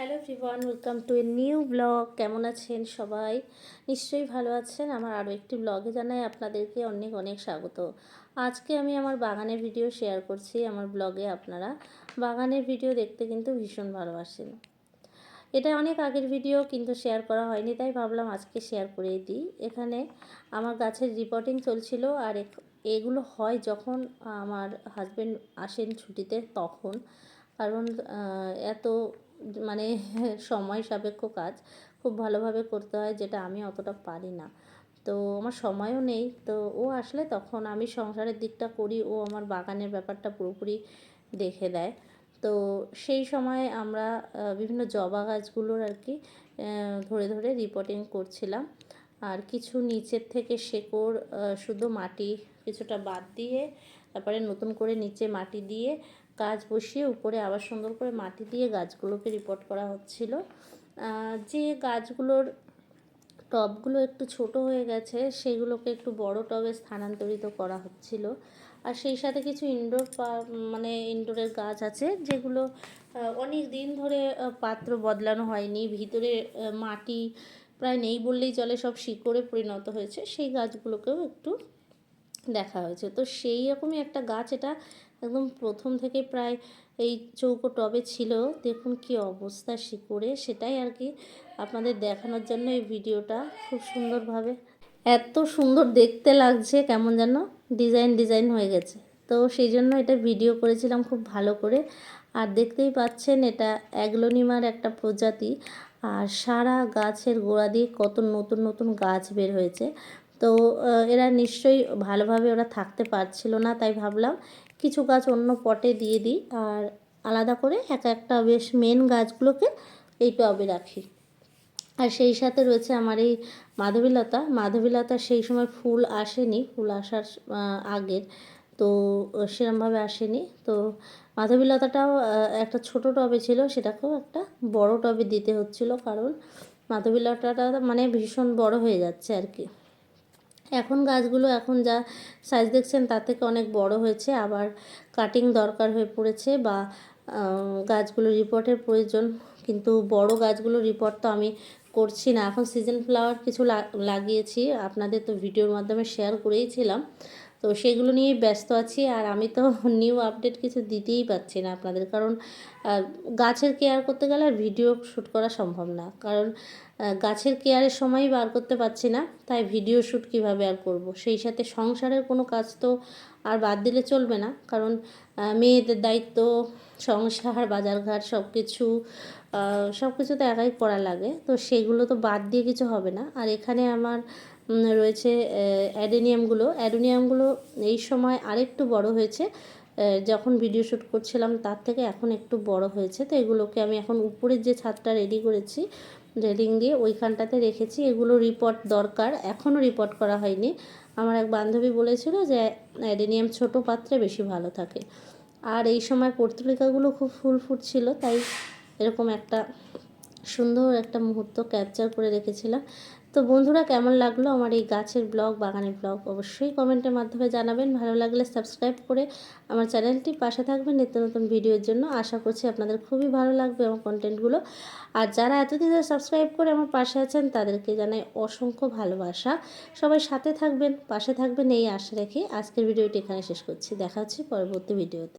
Hello everyone, welcome to a new blog. কেমন আছেন সবাই? নিশ্চয়ই ভালো আছেন। আমার আরও একটি ব্লগে জানাই আপনাদেরকে অনেক অনেক স্বাগত। আজকে আমি আমার বাগানের ভিডিও শেয়ার করছি আমার ব্লগে। আপনারা বাগানের ভিডিও দেখতে কিন্তু ভীষণ ভালোবাসেন। এটা অনেক আগের ভিডিও, কিন্তু শেয়ার করা হয়নি, তাই ভাবলাম আজকে শেয়ার করেই দিই। এখানে আমার গাছের রিপোর্টিং চলছিল, আর এগুলো হয় যখন আমার হাজব্যান্ড আসেন ছুটিতে তখন। কারণ এত মানে সময় সাপেক্ষ কাজ খুব ভালোভাবে করতে হয়, যেটা আমি অতটা পারি না। তো আমার সময়ও নেই, তো ও আসলে তখন আমি সংসারের দিকটা করি, ও আমার বাগানের ব্যাপারটা পুরোপুরি দেখে দেয়। তো সেই সময় আমরা বিভিন্ন জবা গাছগুলোর আর কি ধরে ধরে রিপোর্টিং করছিলাম। আর কিছু নিচের থেকে শেকড় শুধু মাটি কিছুটা বাদ দিয়ে তারপরে নতুন করে নিচে মাটি দিয়ে গাছ বসিয়ে উপরে আবার সুন্দর করে মাটি দিয়ে গাছগুলোকে রিপোর্ট করা হচ্ছিল। যে গাছগুলোর টবগুলো একটু ছোট হয়ে গেছে সেগুলোকে একটু বড় টবে স্থানান্তরিত করা হচ্ছিল। আর সেই সাথে কিছু ইনডোরের গাছ আছে যেগুলো অনেক দিন ধরে পাত্র বদলানো হয়নি, ভিতরে মাটি প্রায় নেই বললেই চলে, সব শিকড়ে পরিণত হয়েছে, সেই গাছগুলোকেও একটু দেখা হয়েছে। তো সেই রকমই একটা গাছ, এটা একদম প্রথম থেকে প্রায় এই চৌকো টবে ছিল। দেখুন কি অবস্থা শিকড়ে, সেটাই আর কি আপনাদের দেখানোর জন্য এই ভিডিওটা। খুব সুন্দরভাবে এত সুন্দর দেখতে লাগছে, কেমন যেন ডিজাইন ডিজাইন হয়ে গেছে। তো সেই জন্য এটা ভিডিও করেছিলাম খুব ভালো করে। আর দেখতেই পাচ্ছেন এটা অ্যাগ্লোনিমার একটা প্রজাতি। আর সারা গাছের গোড়া দিয়ে কত নতুন নতুন গাছ বের হয়েছে। তো এরা নিশ্চয়ই ভালোভাবে ওরা থাকতে পারছিল না, তাই ভাবলাম কিছু গাছ অন্য পটে দিয়ে দিই, আর আলাদা করে একটা বেশ মেন গাছগুলোকে এই টবে রাখি। আর সেই সাথে রয়েছে আমার এই মাধবীলতা সেই সময় ফুল আসেনি, ফুল আসার আগের, তো সেরমভাবে আসেনি। তো মাধবীলতাটাও একটা ছোট টবে ছিল, সেটাকেও একটা বড় টবে দিতে হচ্ছিলো, কারণ মাধবীলতাটা মানে ভীষণ বড় হয়ে যাচ্ছে আর কি। এখন গাছগুলো এখন যা সাইজ দেখছেন তার থেকে অনেক বড় হয়েছে, আবার কাটিং দরকার হয়ে পড়েছে, বা গাছগুলো রিপোর্টের প্রয়োজন। কিন্তু বড় গাছগুলো রিপোর্ট তো আমি করছি না, এখন সিজন ফ্লাওয়ার কিছু লাগিয়েছি, আপনাদের তো ভিডিওর মাধ্যমে শেয়ার করেইছিলাম। তো সেগুলো নিয়েই ব্যস্ত আছি, আর আমি তো নিউ আপডেট কিছু দিতেই পারছি না আপনাদের, কারণ গাছের কেয়ার করতে গেলে আর ভিডিও শ্যুট করা সম্ভব না, কারণ গাছের কেয়ারের সময়ই বার করতে পারছি না, তাই ভিডিও শ্যুট কীভাবে আর করব। সেই সাথে সংসারের কোনো কাজ তো আর বাদ দিলে চলবে না, কারণ মেয়েদের দায়িত্ব, সংসার, বাজারঘাট সব কিছু তো একাই করা লাগে, তো সেগুলো তো বাদ দিয়ে কিছু হবে না। আর এখানে আমার রয়েছে অ্যাডেনিয়ামগুলো এই সময় আরেকটু বড় হয়েছে, যখন ভিডিও শ্যুট করছিলাম তার থেকে এখন একটু বড় হয়েছে। তো এগুলোকে আমি এখন উপরের যে ছাদটা রেডি করেছি রেলিং দিয়ে ওইখানটাতে রেখেছি। এগুলো রিপোর্ট দরকার, এখনও রিপোর্ট করা হয়নি। আমার এক বান্ধবী বলেছিল যে অ্যাডেনিয়াম ছোটো পাত্রে বেশি ভালো থাকে। আর এই সময় পর্তুলিকাগুলো খুব ফুল ফুটছিল, তাই এরকম একটা সুন্দর একটা মুহূর্ত ক্যাপচার করে রেখেছিলাম। তো বন্ধুরা, কেমন লাগলো আমার এই গাছের ব্লগ, বাগানের ব্লগ, অবশ্যই কমেন্টের মাধ্যমে জানাবেন। ভালো লাগলে সাবস্ক্রাইব করে আমার চ্যানেলটির পাশে থাকবেন নিত্য নতুন ভিডিওর জন্য। আশা করছি আপনাদের খুবই ভালো লাগবে আমার কন্টেন্টগুলো। আর যারা এতদিন ধরে সাবস্ক্রাইব করে আমার পাশে আছেন তাদেরকে জানাই অসংখ্য ভালোবাসা। সবাই সাথে থাকবেন, পাশে থাকবেন, এই আশা রেখে আজকের ভিডিওটি এখানে শেষ করছি। দেখা হচ্ছে পরবর্তী ভিডিওতে।